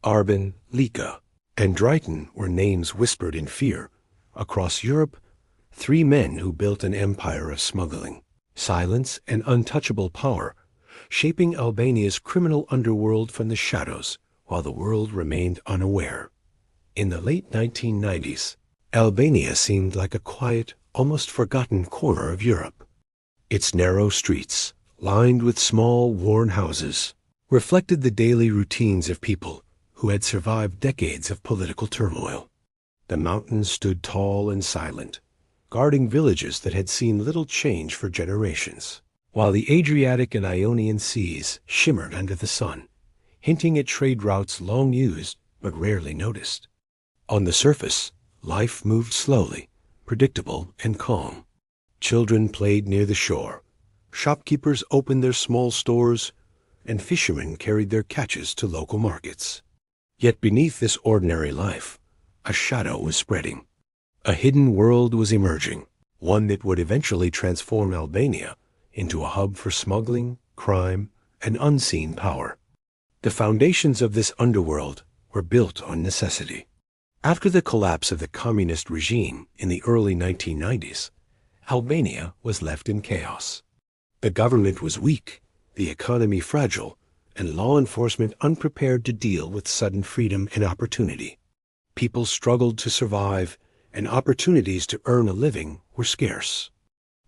Arban, Lika, and Drighton were names whispered in fear. Across Europe, three men who built an empire of smuggling, silence, and untouchable power, shaping Albania's criminal underworld from the shadows while the world remained unaware. In the late 1990s, Albania seemed like a quiet, almost forgotten corner of Europe. Its narrow streets, lined with small, worn houses, reflected the daily routines of people who had survived decades of political turmoil. The mountains stood tall and silent, guarding villages that had seen little change for generations, while the Adriatic and Ionian seas shimmered under the sun, hinting at trade routes long used but rarely noticed. On the surface, life moved slowly, predictable and calm. Children played near the shore, shopkeepers opened their small stores, and fishermen carried their catches to local markets. Yet beneath this ordinary life, a shadow was spreading. A hidden world was emerging, one that would eventually transform Albania into a hub for smuggling, crime, and unseen power. The foundations of this underworld were built on necessity. After the collapse of the communist regime in the early 1990s, Albania was left in chaos. The government was weak, the economy fragile, and law enforcement unprepared to deal with sudden freedom and opportunity. People struggled to survive, and opportunities to earn a living were scarce.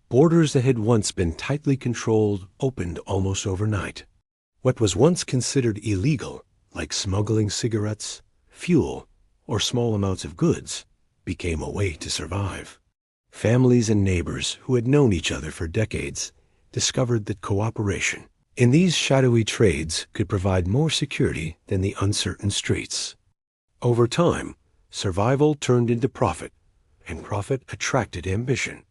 Borders that had once been tightly controlled opened almost overnight. What was once considered illegal, like smuggling cigarettes, fuel, or small amounts of goods, became a way to survive. Families and neighbors who had known each other for decades discovered that cooperation in these shadowy trades could provide more security than the uncertain streets. Over time, survival turned into profit, and profit attracted ambition.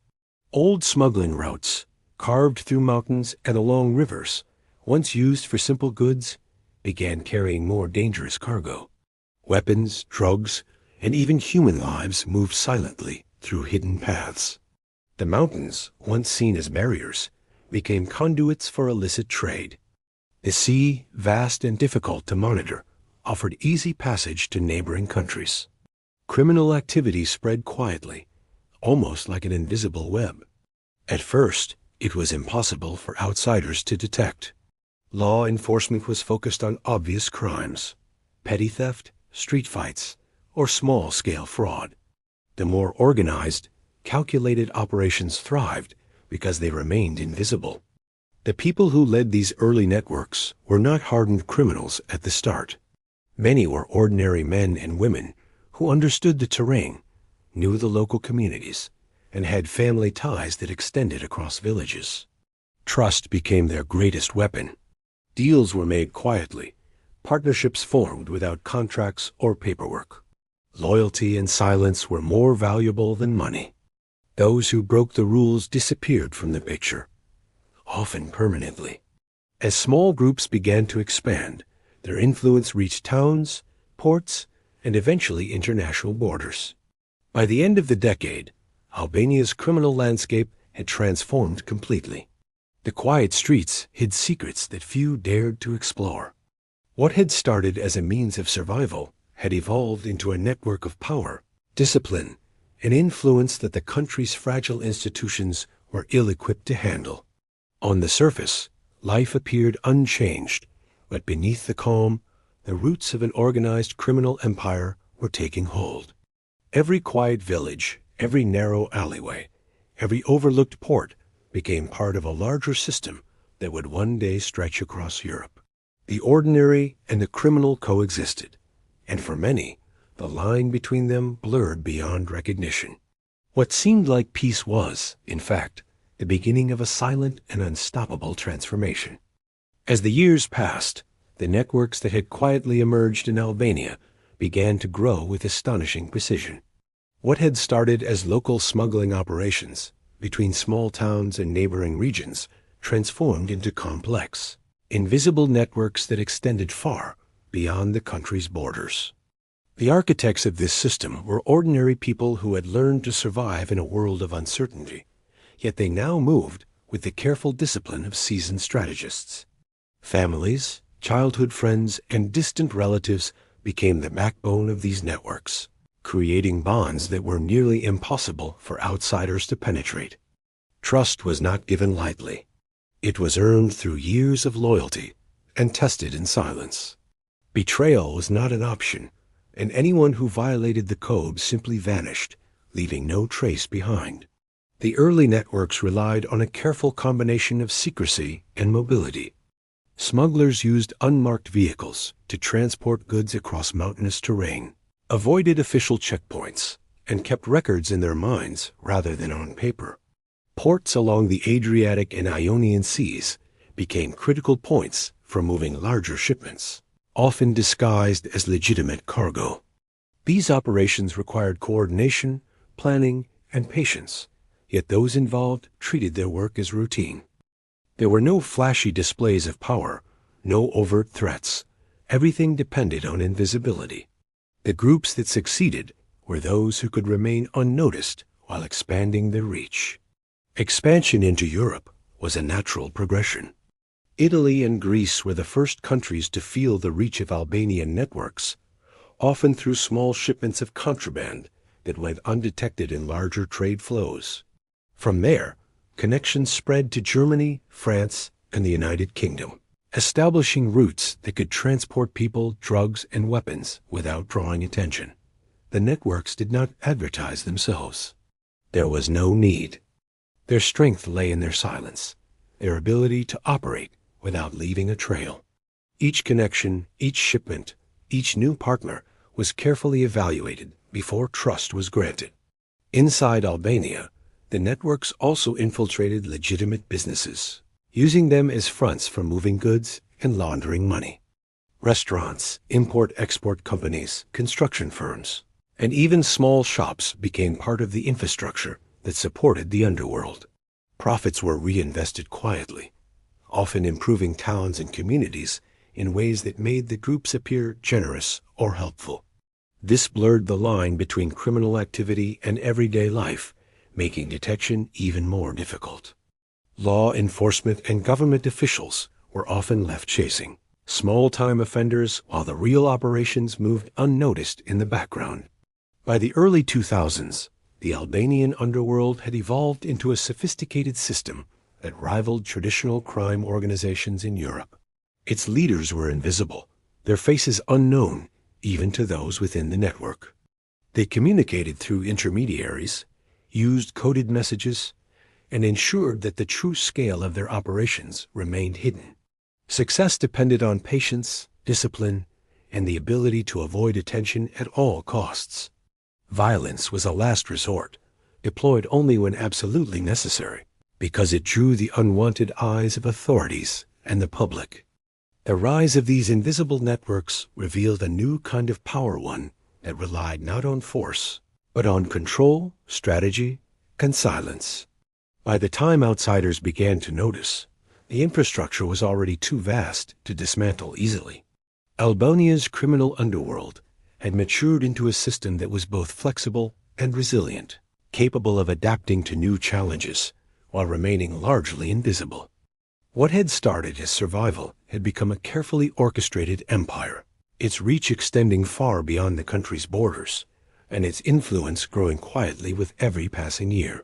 Old smuggling routes, carved through mountains and along rivers, once used for simple goods, began carrying more dangerous cargo. Weapons, drugs, and even human lives moved silently through hidden paths. The mountains, once seen as barriers, became conduits for illicit trade. The sea, vast and difficult to monitor, offered easy passage to neighboring countries. Criminal activity spread quietly, almost like an invisible web. At first, it was impossible for outsiders to detect. Law enforcement was focused on obvious crimes, petty theft, street fights, or small-scale fraud. The more organized, calculated operations thrived because they remained invisible. The people who led these early networks were not hardened criminals at the start. Many were ordinary men and women who understood the terrain, knew the local communities, and had family ties that extended across villages. Trust became their greatest weapon. Deals were made quietly, partnerships formed without contracts or paperwork. Loyalty and silence were more valuable than money. Those who broke the rules disappeared from the picture, often permanently. As small groups began to expand, their influence reached towns, ports, and eventually international borders. By the end of the decade, Albania's criminal landscape had transformed completely. The quiet streets hid secrets that few dared to explore. What had started as a means of survival had evolved into a network of power, discipline, and influence that the country's fragile institutions were ill-equipped to handle. On the surface, life appeared unchanged, but beneath the calm, the roots of an organized criminal empire were taking hold. Every quiet village, every narrow alleyway, every overlooked port became part of a larger system that would one day stretch across Europe. The ordinary and the criminal coexisted, and for many, the line between them blurred beyond recognition. What seemed like peace was, in fact, the beginning of a silent and unstoppable transformation. As the years passed, the networks that had quietly emerged in Albania began to grow with astonishing precision. What had started as local smuggling operations between small towns and neighboring regions transformed into complex, invisible networks that extended far beyond the country's borders. The architects of this system were ordinary people who had learned to survive in a world of uncertainty, yet they now moved with the careful discipline of seasoned strategists. Families, childhood friends, and distant relatives became the backbone of these networks, creating bonds that were nearly impossible for outsiders to penetrate. Trust was not given lightly. It was earned through years of loyalty and tested in silence. Betrayal was not an option, and anyone who violated the code simply vanished, leaving no trace behind. The early networks relied on a careful combination of secrecy and mobility. Smugglers used unmarked vehicles to transport goods across mountainous terrain, avoided official checkpoints, and kept records in their minds rather than on paper. Ports along the Adriatic and Ionian seas became critical points for moving larger shipments, often disguised as legitimate cargo. These operations required coordination, planning, and patience, yet those involved treated their work as routine. There were no flashy displays of power, no overt threats. Everything depended on invisibility. The groups that succeeded were those who could remain unnoticed while expanding their reach. Expansion into Europe was a natural progression. Italy and Greece were the first countries to feel the reach of Albanian networks, often through small shipments of contraband that went undetected in larger trade flows. From there, connections spread to Germany, France, and the United Kingdom, establishing routes that could transport people, drugs, and weapons without drawing attention. The networks did not advertise themselves. There was no need. Their strength lay in their silence, their ability to operate without leaving a trail. Each connection, each shipment, each new partner was carefully evaluated before trust was granted. Inside Albania, the networks also infiltrated legitimate businesses, using them as fronts for moving goods and laundering money. Restaurants, import-export companies, construction firms, and even small shops became part of the infrastructure that supported the underworld. Profits were reinvested quietly, often improving towns and communities in ways that made the groups appear generous or helpful. This blurred the line between criminal activity and everyday life, making detection even more difficult. Law enforcement and government officials were often left chasing small-time offenders while the real operations moved unnoticed in the background. By the early 2000s, the Albanian underworld had evolved into a sophisticated system that rivaled traditional crime organizations in Europe. Its leaders were invisible, their faces unknown even to those within the network. They communicated through intermediaries, used coded messages, and ensured that the true scale of their operations remained hidden. Success depended on patience, discipline, and the ability to avoid attention at all costs. Violence was a last resort, deployed only when absolutely necessary, because it drew the unwanted eyes of authorities and the public. The rise of these invisible networks revealed a new kind of power, one that relied not on force, but on control, strategy, and silence. By the time outsiders began to notice, the infrastructure was already too vast to dismantle easily. Albania's criminal underworld had matured into a system that was both flexible and resilient, capable of adapting to new challenges while remaining largely invisible. What had started as survival had become a carefully orchestrated empire, its reach extending far beyond the country's borders, and its influence growing quietly with every passing year.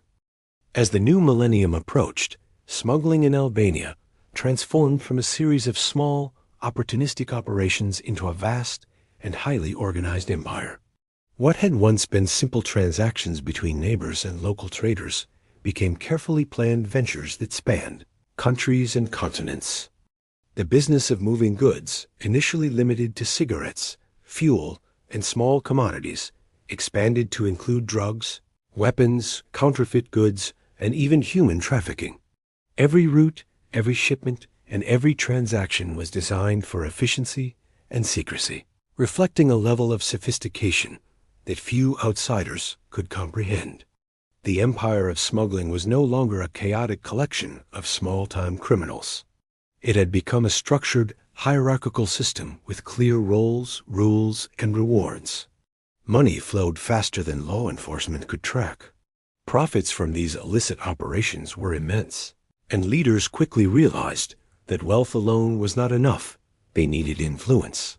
As the new millennium approached, smuggling in Albania transformed from a series of small, opportunistic operations into a vast and highly organized empire. What had once been simple transactions between neighbors and local traders became carefully planned ventures that spanned countries and continents. The business of moving goods, initially limited to cigarettes, fuel, and small commodities, expanded to include drugs, weapons, counterfeit goods, and even human trafficking. Every route, every shipment, and every transaction was designed for efficiency and secrecy, reflecting a level of sophistication that few outsiders could comprehend. The empire of smuggling was no longer a chaotic collection of small-time criminals. It had become a structured, hierarchical system with clear roles, rules, and rewards. Money flowed faster than law enforcement could track. Profits from these illicit operations were immense, and leaders quickly realized that wealth alone was not enough. They needed influence.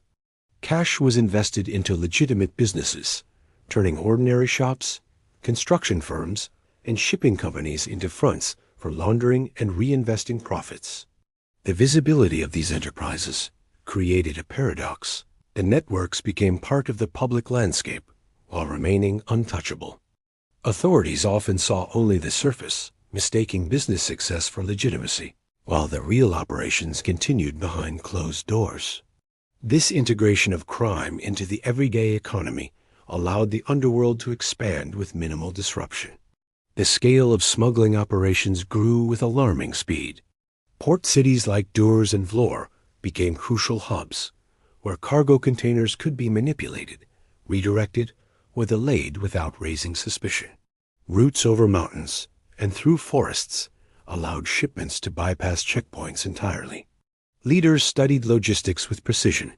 Cash was invested into legitimate businesses, turning ordinary shops, construction firms, and shipping companies into fronts for laundering and reinvesting profits. The visibility of these enterprises created a paradox. The networks became part of the public landscape while remaining untouchable. Authorities often saw only the surface, mistaking business success for legitimacy, while the real operations continued behind closed doors. This integration of crime into the everyday economy allowed the underworld to expand with minimal disruption. The scale of smuggling operations grew with alarming speed. Port cities like Durs and Vlor became crucial hubs, where cargo containers could be manipulated, redirected, or delayed without raising suspicion. Routes over mountains and through forests allowed shipments to bypass checkpoints entirely. Leaders studied logistics with precision,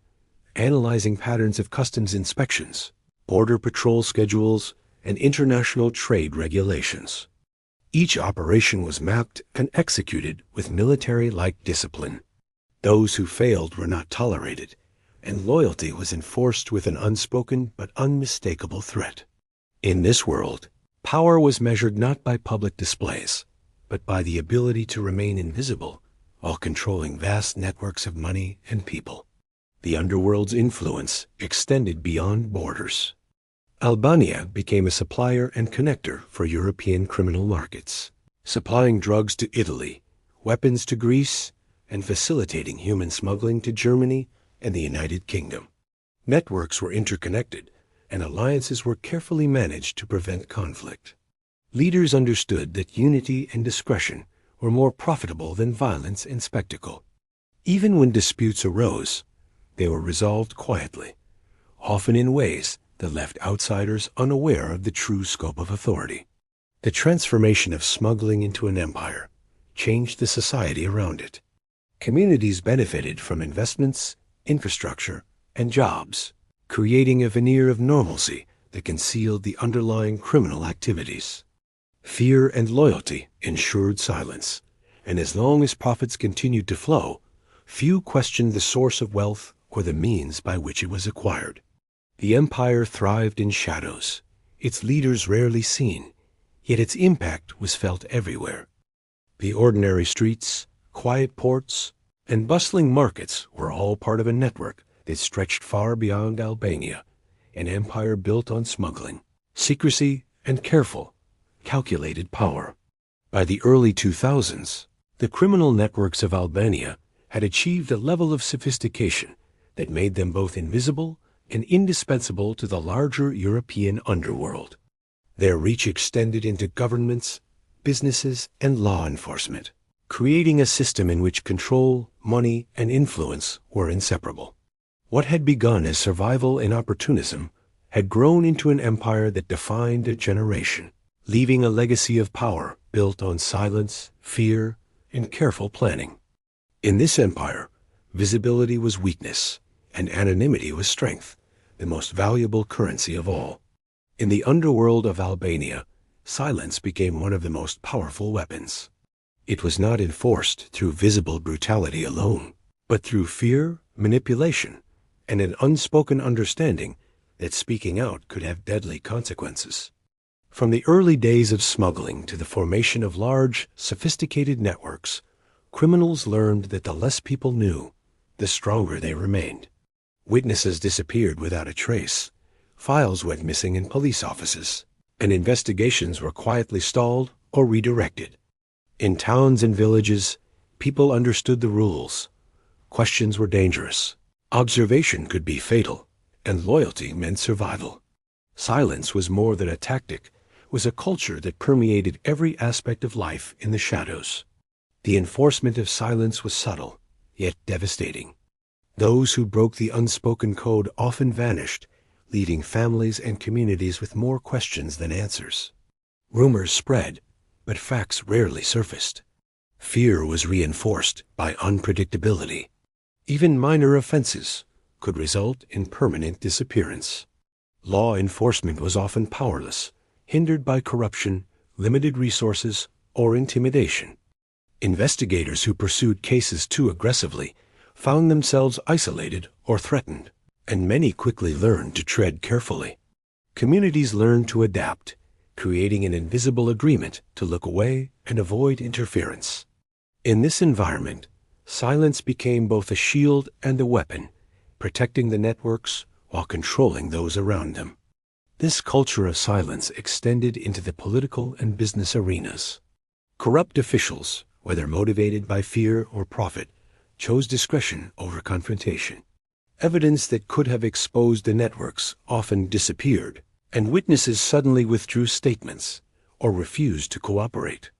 analyzing patterns of customs inspections, border patrol schedules, and international trade regulations. Each operation was mapped and executed with military-like discipline. Those who failed were not tolerated, and loyalty was enforced with an unspoken but unmistakable threat. In this world, power was measured not by public displays, but by the ability to remain invisible while controlling vast networks of money and people. The underworld's influence extended beyond borders. Albania became a supplier and connector for European criminal markets, supplying drugs to Italy, weapons to Greece, and facilitating human smuggling to Germany and the United Kingdom. Networks were interconnected, and alliances were carefully managed to prevent conflict. Leaders understood that unity and discretion were more profitable than violence and spectacle. Even when disputes arose, they were resolved quietly, often in ways that left outsiders unaware of the true scope of authority. The transformation of smuggling into an empire changed the society around it. Communities benefited from investments, infrastructure, and jobs, creating a veneer of normalcy that concealed the underlying criminal activities. Fear and loyalty ensured silence, and as long as profits continued to flow, few questioned the source of wealth or the means by which it was acquired. The empire thrived in shadows, its leaders rarely seen, yet its impact was felt everywhere. The ordinary streets, quiet ports, and bustling markets were all part of a network that stretched far beyond Albania, an empire built on smuggling, secrecy, and careful, calculated power. By the early 2000s, the criminal networks of Albania had achieved a level of sophistication that made them both invisible and indispensable to the larger European underworld. Their reach extended into governments, businesses, and law enforcement, creating a system in which control, money, and influence were inseparable. What had begun as survival and opportunism had grown into an empire that defined a generation, leaving a legacy of power built on silence, fear, and careful planning. In this empire, visibility was weakness, and anonymity was strength, the most valuable currency of all. In the underworld of Albania, silence became one of the most powerful weapons. It was not enforced through visible brutality alone, but through fear, manipulation, and an unspoken understanding that speaking out could have deadly consequences. From the early days of smuggling to the formation of large, sophisticated networks, criminals learned that the less people knew, the stronger they remained. Witnesses disappeared without a trace, files went missing in police offices, and investigations were quietly stalled or redirected. In towns and villages, people understood the rules. Questions were dangerous. Observation could be fatal, and loyalty meant survival. Silence was more than a tactic, was a culture that permeated every aspect of life in the shadows. The enforcement of silence was subtle, yet devastating. Those who broke the unspoken code often vanished, leaving families and communities with more questions than answers. Rumors spread, but facts rarely surfaced. Fear was reinforced by unpredictability. Even minor offenses could result in permanent disappearance. Law enforcement was often powerless, hindered by corruption, limited resources, or intimidation. Investigators who pursued cases too aggressively found themselves isolated or threatened. and many quickly learned to tread carefully. Communities learned to adapt, creating an invisible agreement to look away and avoid interference. In this environment, silence became both a shield and a weapon, protecting the networks while controlling those around them. This culture of silence extended into the political and business arenas. Corrupt officials, whether motivated by fear or profit, chose discretion over confrontation. Evidence that could have exposed the networks often disappeared, and witnesses suddenly withdrew statements or refused to cooperate.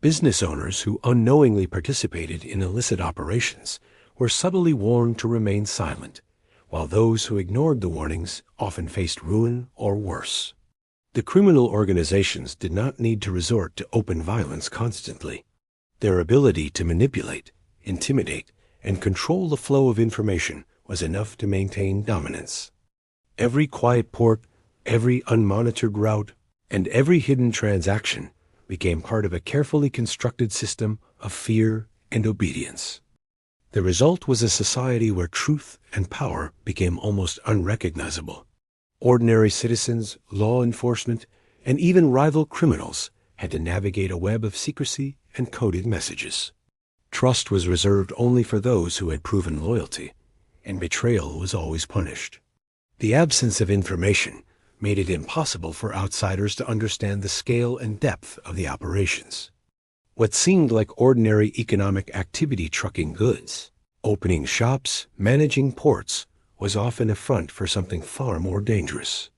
Business owners who unknowingly participated in illicit operations were subtly warned to remain silent, while those who ignored the warnings often faced ruin or worse. The criminal organizations did not need to resort to open violence constantly. Their ability to manipulate, intimidate, and control the flow of information was enough to maintain dominance. Every quiet port, every unmonitored route, and every hidden transaction became part of a carefully constructed system of fear and obedience. The result was a society where truth and power became almost unrecognizable. Ordinary citizens, law enforcement, and even rival criminals had to navigate a web of secrecy and coded messages. Trust was reserved only for those who had proven loyalty, and betrayal was always punished. The absence of information made it impossible for outsiders to understand the scale and depth of the operations. What seemed like ordinary economic activity, trucking goods, opening shops, managing ports, was often a front for something far more dangerous.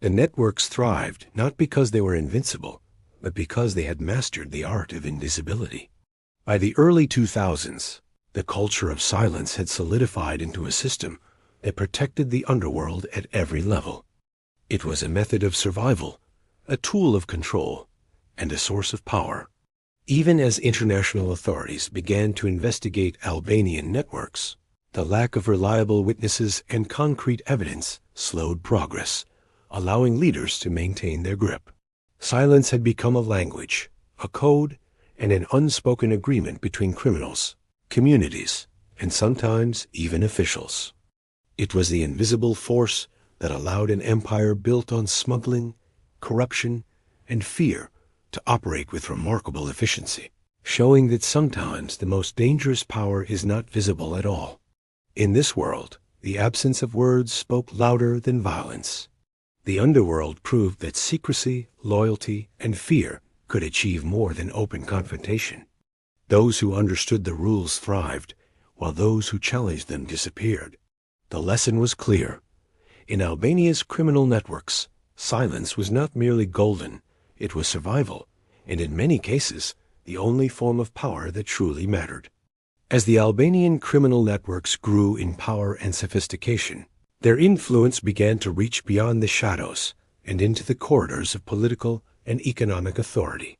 The networks thrived not because they were invincible, but because they had mastered the art of invisibility. By the early 2000s, the culture of silence had solidified into a system that protected the underworld at every level. It was a method of survival, a tool of control, and a source of power. Even as international authorities began to investigate Albanian networks, the lack of reliable witnesses and concrete evidence slowed progress, allowing leaders to maintain their grip. Silence had become a language, a code, and an unspoken agreement between criminals, communities, and sometimes even officials. It was the invisible force that allowed an empire built on smuggling, corruption, and fear to operate with remarkable efficiency, showing that sometimes the most dangerous power is not visible at all. In this world, the absence of words spoke louder than violence. The underworld proved that secrecy, loyalty, and fear could achieve more than open confrontation. Those who understood the rules thrived, while those who challenged them disappeared. The lesson was clear. In Albania's criminal networks, silence was not merely golden, it was survival, and in many cases, the only form of power that truly mattered. As the Albanian criminal networks grew in power and sophistication, their influence began to reach beyond the shadows and into the corridors of political and economic authority.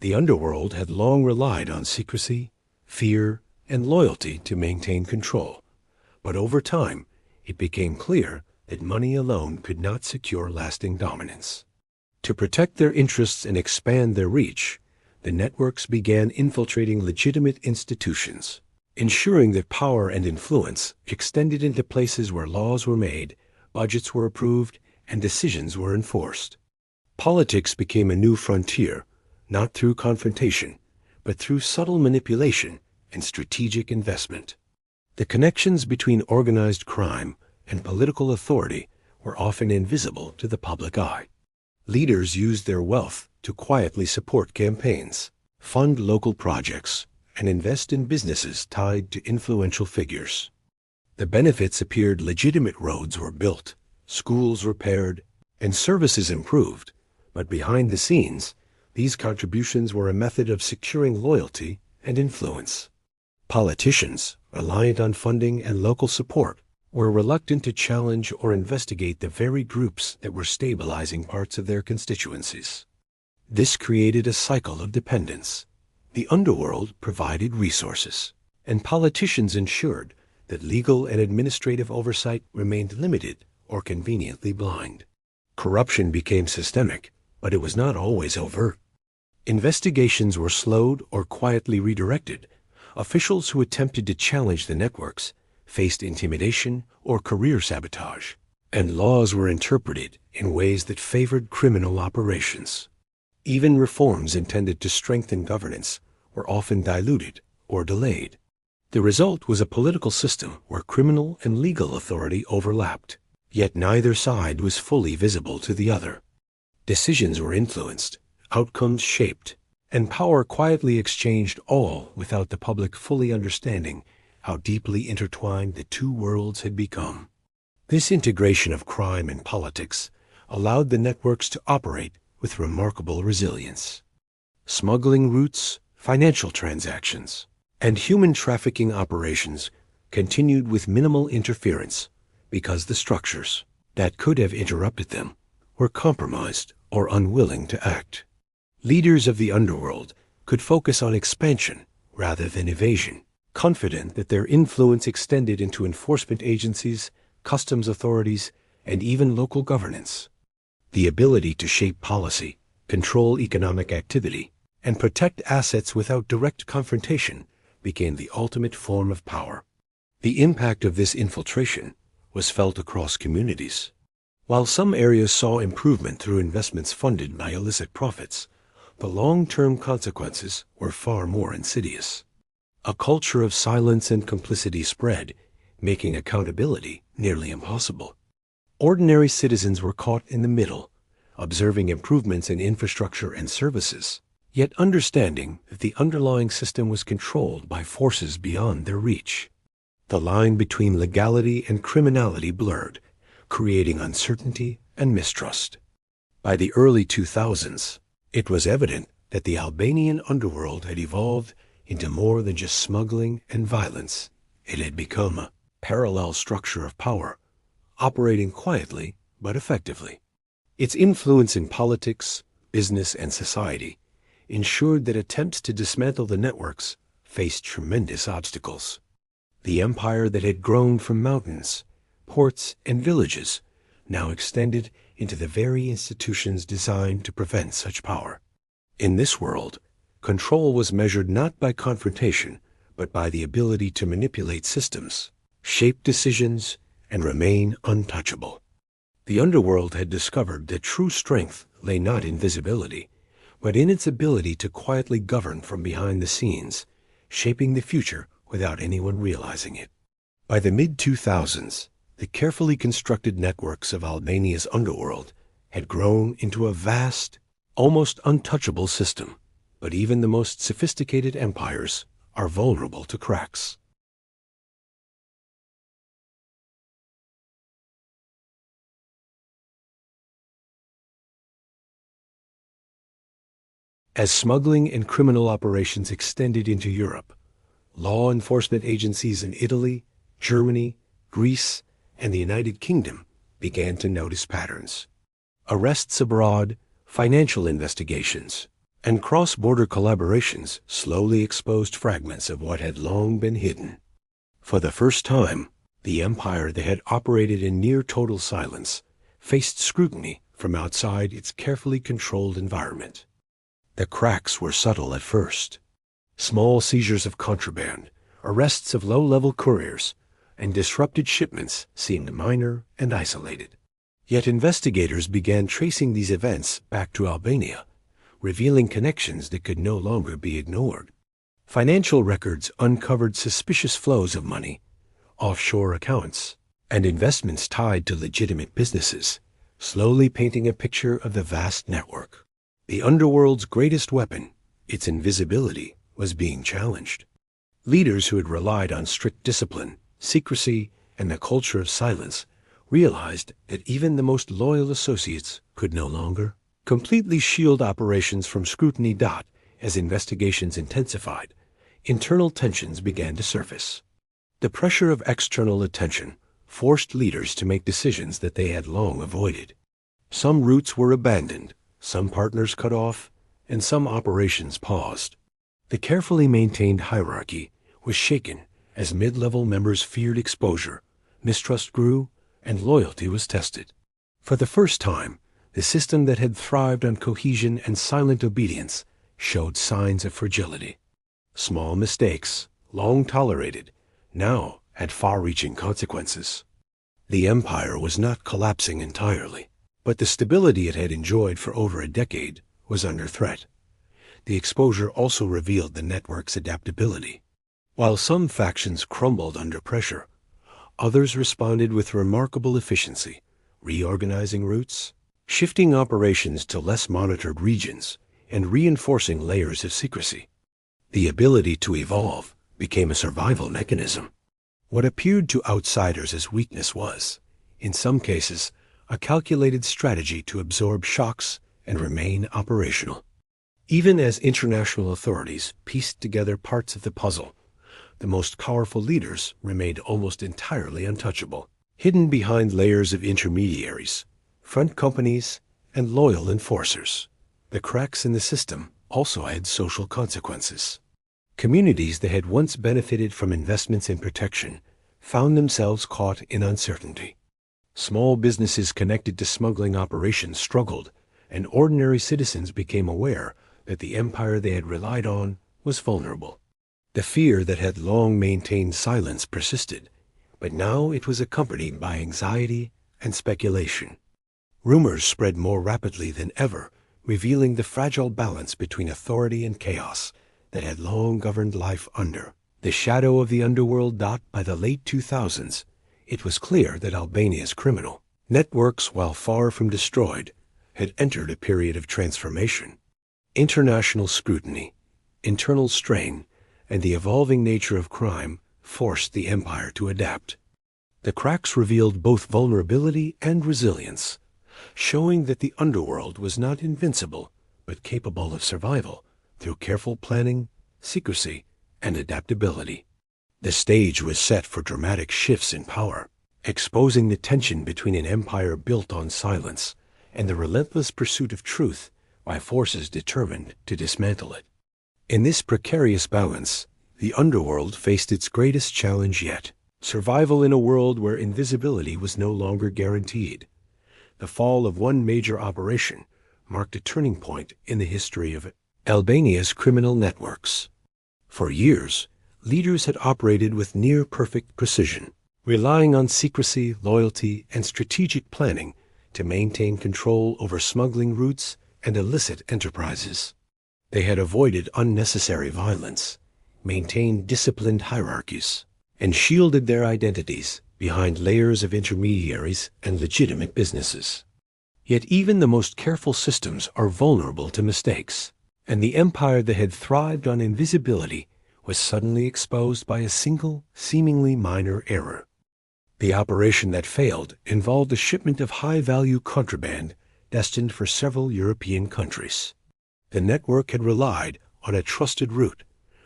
The underworld had long relied on secrecy, fear, and loyalty to maintain control, but over time, it became clear that money alone could not secure lasting dominance. To protect their interests and expand their reach, the networks began infiltrating legitimate institutions, ensuring that power and influence extended into places where laws were made, budgets were approved, and decisions were enforced. Politics became a new frontier, not through confrontation, but through subtle manipulation and strategic investment. The connections between organized crime and political authority were often invisible to the public eye. Leaders used their wealth to quietly support campaigns, fund local projects, and invest in businesses tied to influential figures. The benefits appeared legitimate: roads were built, schools repaired, and services improved, but behind the scenes, these contributions were a method of securing loyalty and influence. Politicians, reliant on funding and local support, were reluctant to challenge or investigate the very groups that were stabilizing parts of their constituencies. This created a cycle of dependence. The underworld provided resources, and politicians ensured that legal and administrative oversight remained limited or conveniently blind. Corruption became systemic, but it was not always overt. Investigations were slowed or quietly redirected. Officials who attempted to challenge the networks faced intimidation or career sabotage, and laws were interpreted in ways that favored criminal operations. Even reforms intended to strengthen governance were often diluted or delayed. The result was a political system where criminal and legal authority overlapped, yet neither side was fully visible to the other. Decisions were influenced, outcomes shaped, and power quietly exchanged, all without the public fully understanding how deeply intertwined the two worlds had become. This integration of crime and politics allowed the networks to operate with remarkable resilience. Smuggling routes, financial transactions, and human trafficking operations continued with minimal interference because the structures that could have interrupted them were compromised or unwilling to act. Leaders of the underworld could focus on expansion rather than evasion, confident that their influence extended into enforcement agencies, customs authorities, and even local governance. The ability to shape policy, control economic activity, and protect assets without direct confrontation became the ultimate form of power. The impact of this infiltration was felt across communities. While some areas saw improvement through investments funded by illicit profits, the long-term consequences were far more insidious. A culture of silence and complicity spread, making accountability nearly impossible. Ordinary citizens were caught in the middle, observing improvements in infrastructure and services, yet understanding that the underlying system was controlled by forces beyond their reach. The line between legality and criminality blurred, creating uncertainty and mistrust. By the early 2000s, it was evident that the Albanian underworld had evolved into more than just smuggling and violence. It had become a parallel structure of power, operating quietly but effectively. Its influence in politics, business, and society ensured that attempts to dismantle the networks faced tremendous obstacles. The empire that had grown from mountains, ports, and villages now extended into the very institutions designed to prevent such power. In this world, control was measured not by confrontation, but by the ability to manipulate systems, shape decisions, and remain untouchable. The underworld had discovered that true strength lay not in visibility, but in its ability to quietly govern from behind the scenes, shaping the future without anyone realizing it. By the mid-2000s, the carefully constructed networks of Albania's underworld had grown into a vast, almost untouchable system, but even the most sophisticated empires are vulnerable to cracks. As smuggling and criminal operations extended into Europe, law enforcement agencies in Italy, Germany, Greece, and the United Kingdom began to notice patterns. Arrests abroad, financial investigations, and cross-border collaborations slowly exposed fragments of what had long been hidden. For the first time, the empire that had operated in near total silence faced scrutiny from outside its carefully controlled environment. The cracks were subtle at first. Small seizures of contraband, arrests of low-level couriers, and disrupted shipments seemed minor and isolated. Yet investigators began tracing these events back to Albania, revealing connections that could no longer be ignored. Financial records uncovered suspicious flows of money, offshore accounts, and investments tied to legitimate businesses, slowly painting a picture of the vast network. The underworld's greatest weapon, its invisibility, was being challenged. Leaders who had relied on strict discipline, secrecy, and the culture of silence realized that even the most loyal associates could no longer completely shield operations from scrutiny. As investigations intensified, internal tensions began to surface. The pressure of external attention forced leaders to make decisions that they had long avoided. Some routes were abandoned, some partners cut off, and some operations paused. The carefully maintained hierarchy was shaken as mid-level members feared exposure, mistrust grew, and loyalty was tested. For the first time, the system that had thrived on cohesion and silent obedience showed signs of fragility. Small mistakes, long tolerated, now had far-reaching consequences. The empire was not collapsing entirely, but the stability it had enjoyed for over a decade was under threat. The exposure also revealed the network's adaptability. While some factions crumbled under pressure, others responded with remarkable efficiency, reorganizing routes, shifting operations to less monitored regions, and reinforcing layers of secrecy. The ability to evolve became a survival mechanism. What appeared to outsiders as weakness was, in some cases, a calculated strategy to absorb shocks and remain operational. Even as international authorities pieced together parts of the puzzle, the most powerful leaders remained almost entirely untouchable, hidden behind layers of intermediaries, front companies, and loyal enforcers. The cracks in the system also had social consequences. Communities that had once benefited from investments in protection found themselves caught in uncertainty. Small businesses connected to smuggling operations struggled, and ordinary citizens became aware that the empire they had relied on was vulnerable. The fear that had long maintained silence persisted, but now it was accompanied by anxiety and speculation. Rumors spread more rapidly than ever, revealing the fragile balance between authority and chaos that had long governed life under the shadow of the underworld. By the late 2000s, it was clear that Albania's criminal networks, while far from destroyed, had entered a period of transformation. International scrutiny, internal strain, and the evolving nature of crime forced the empire to adapt. The cracks revealed both vulnerability and resilience, showing that the underworld was not invincible, but capable of survival through careful planning, secrecy, and adaptability. The stage was set for dramatic shifts in power, exposing the tension between an empire built on silence and the relentless pursuit of truth by forces determined to dismantle it. In this precarious balance, the underworld faced its greatest challenge yet: survival in a world where invisibility was no longer guaranteed. The fall of one major operation marked a turning point in the history of Albania's criminal networks. For years, leaders had operated with near-perfect precision, relying on secrecy, loyalty, and strategic planning to maintain control over smuggling routes and illicit enterprises. They had avoided unnecessary violence, maintained disciplined hierarchies, and shielded their identities behind layers of intermediaries and legitimate businesses. Yet even the most careful systems are vulnerable to mistakes, and the empire that had thrived on invisibility was suddenly exposed by a single, seemingly minor error. The operation that failed involved a shipment of high-value contraband destined for several European countries. The network had relied on a trusted route,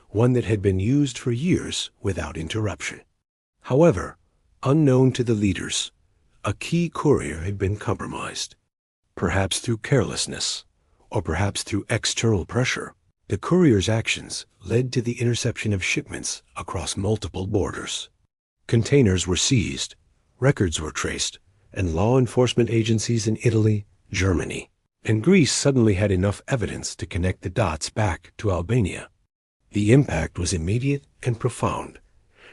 one that had been used for years without interruption. However, unknown to the leaders, a key courier had been compromised. Perhaps through carelessness, or perhaps through external pressure, the courier's actions led to the interception of shipments across multiple borders. Containers were seized, records were traced, and law enforcement agencies in Italy, Germany, and Greece suddenly had enough evidence to connect the dots back to Albania. The impact was immediate and profound,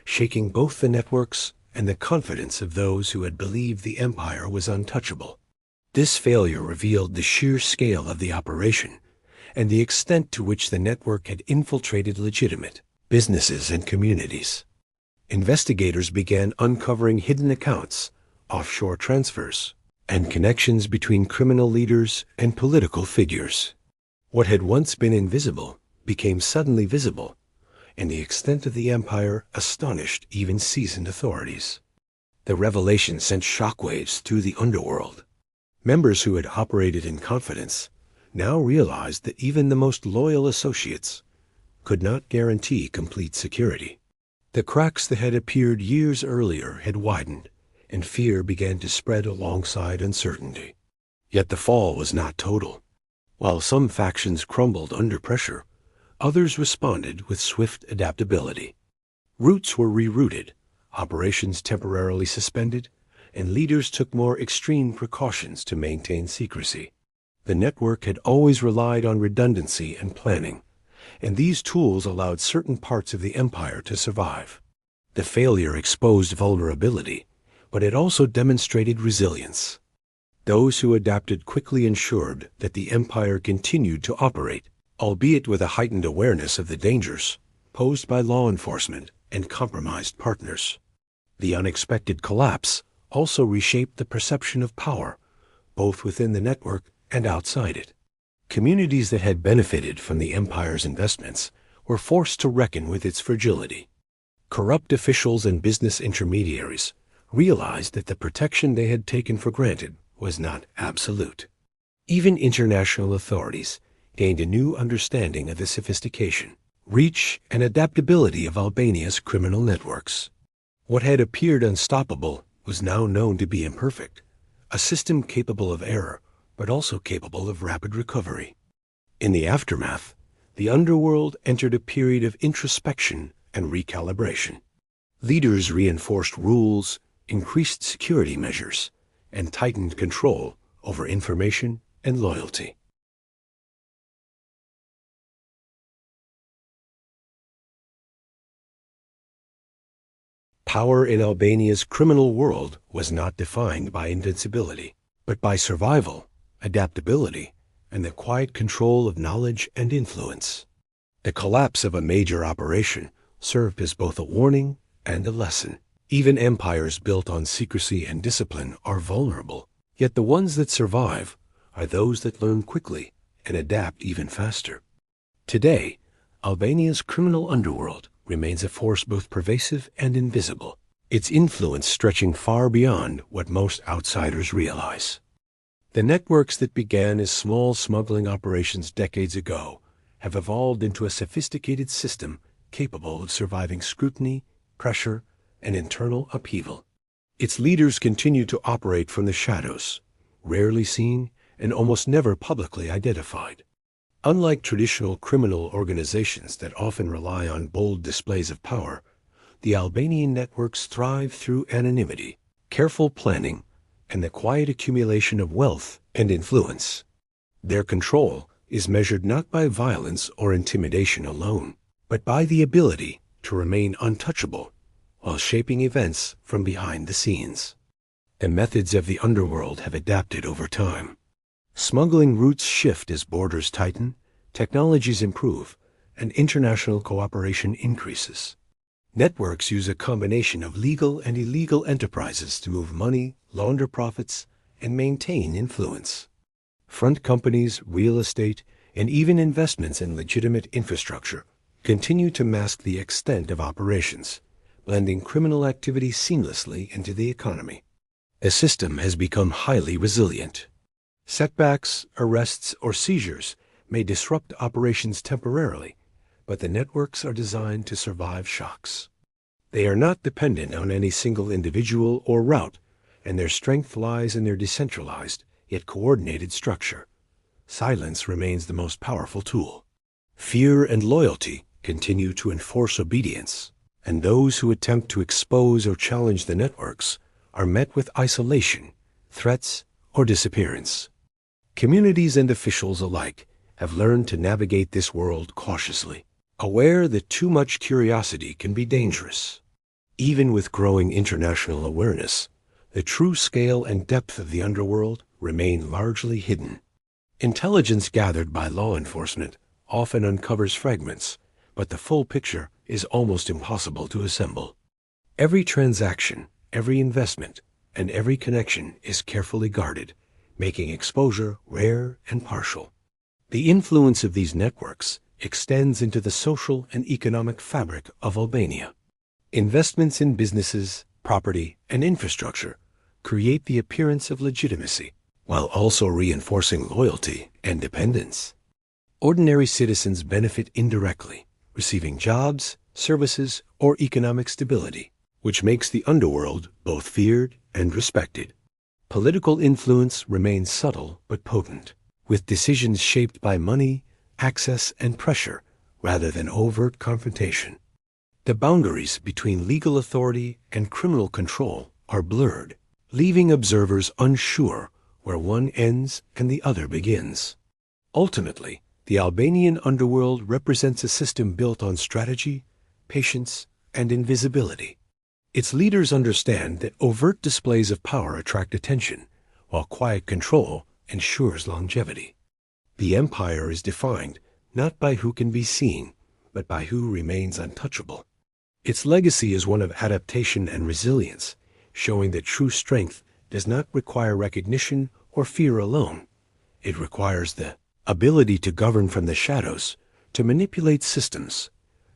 shaking both the networks and the confidence of those who had believed the empire was untouchable. This failure revealed the sheer scale of the operation and the extent to which the network had infiltrated legitimate businesses and communities. Investigators began uncovering hidden accounts, offshore transfers, and connections between criminal leaders and political figures. What had once been invisible became suddenly visible, and the extent of the empire astonished even seasoned authorities. The revelation sent shockwaves through the underworld. Members who had operated in confidence now realized that even the most loyal associates could not guarantee complete security. The cracks that had appeared years earlier had widened, and fear began to spread alongside uncertainty. Yet the fall was not total. While some factions crumbled under pressure, others responded with swift adaptability. Routes were rerouted, operations temporarily suspended, and leaders took more extreme precautions to maintain secrecy. The network had always relied on redundancy and planning, and these tools allowed certain parts of the empire to survive. The failure exposed vulnerability, but it also demonstrated resilience. Those who adapted quickly ensured that the empire continued to operate, albeit with a heightened awareness of the dangers posed by law enforcement and compromised partners. The unexpected collapse also reshaped the perception of power, both within the network and outside it. Communities that had benefited from the empire's investments were forced to reckon with its fragility. Corrupt officials and business intermediaries realized that the protection they had taken for granted was not absolute. Even international authorities gained a new understanding of the sophistication, reach, and adaptability of Albania's criminal networks. What had appeared unstoppable was now known to be imperfect, a system capable of error, but also capable of rapid recovery. In the aftermath, the underworld entered a period of introspection and recalibration. Leaders reinforced rules, increased security measures, and tightened control over information and loyalty. Power in Albania's criminal world was not defined by invincibility, but by survival, adaptability, and the quiet control of knowledge and influence. The collapse of a major operation served as both a warning and a lesson. Even empires built on secrecy and discipline are vulnerable, yet the ones that survive are those that learn quickly and adapt even faster. Today, Albania's criminal underworld remains a force both pervasive and invisible, its influence stretching far beyond what most outsiders realize. The networks that began as small smuggling operations decades ago have evolved into a sophisticated system capable of surviving scrutiny, pressure, and internal upheaval. Its leaders continue to operate from the shadows, rarely seen and almost never publicly identified. Unlike traditional criminal organizations that often rely on bold displays of power, the Albanian networks thrive through anonymity, careful planning, and the quiet accumulation of wealth and influence. Their control is measured not by violence or intimidation alone, but by the ability to remain untouchable while shaping events from behind the scenes. The methods of the underworld have adapted over time. Smuggling routes shift as borders tighten, technologies improve, and international cooperation increases. Networks use a combination of legal and illegal enterprises to move money, launder profits, and maintain influence. Front companies, real estate, and even investments in legitimate infrastructure continue to mask the extent of operations, blending criminal activity seamlessly into the economy. The system has become highly resilient. Setbacks, arrests, or seizures may disrupt operations temporarily, but the networks are designed to survive shocks. They are not dependent on any single individual or route, and their strength lies in their decentralized, yet coordinated structure. Silence remains the most powerful tool. Fear and loyalty continue to enforce obedience, and those who attempt to expose or challenge the networks are met with isolation, threats, or disappearance. Communities and officials alike have learned to navigate this world cautiously, aware that too much curiosity can be dangerous. Even with growing international awareness, the true scale and depth of the underworld remain largely hidden. Intelligence gathered by law enforcement often uncovers fragments, but the full picture is almost impossible to assemble. Every transaction, every investment, and every connection is carefully guarded, making exposure rare and partial. The influence of these networks extends into the social and economic fabric of Albania. Investments in businesses, property, and infrastructure create the appearance of legitimacy, while also reinforcing loyalty and dependence. Ordinary citizens benefit indirectly, receiving jobs, services, or economic stability, which makes the underworld both feared and respected. Political influence remains subtle but potent, with decisions shaped by money, access, and pressure rather than overt confrontation. The boundaries between legal authority and criminal control are blurred, leaving observers unsure where one ends and the other begins. Ultimately, the Albanian underworld represents a system built on strategy, patience, and invisibility, Its leaders understand that overt displays of power attract attention, while quiet control ensures longevity. The empire is defined not by who can be seen, but by who remains untouchable. Its legacy is one of adaptation and resilience, showing that true strength does not require recognition or fear alone. It requires the ability to govern from the shadows, to manipulate systems,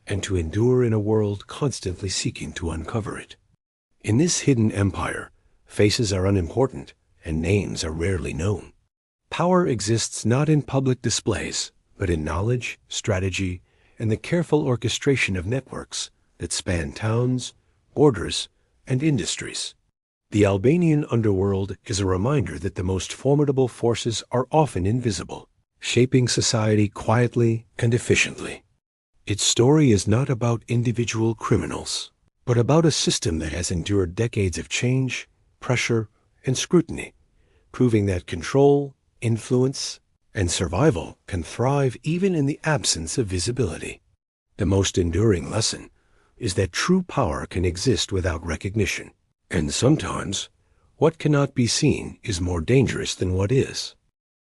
and to endure in a world constantly seeking to uncover it. In this hidden empire, faces are unimportant and names are rarely known. Power exists not in public displays, but in knowledge, strategy, and the careful orchestration of networks that span towns, borders, and industries. The Albanian underworld is a reminder that the most formidable forces are often invisible, shaping society quietly and efficiently. Its story is not about individual criminals, but about a system that has endured decades of change, pressure, and scrutiny, proving that control, influence, and survival can thrive even in the absence of visibility. The most enduring lesson is that true power can exist without recognition, and sometimes what cannot be seen is more dangerous than what is.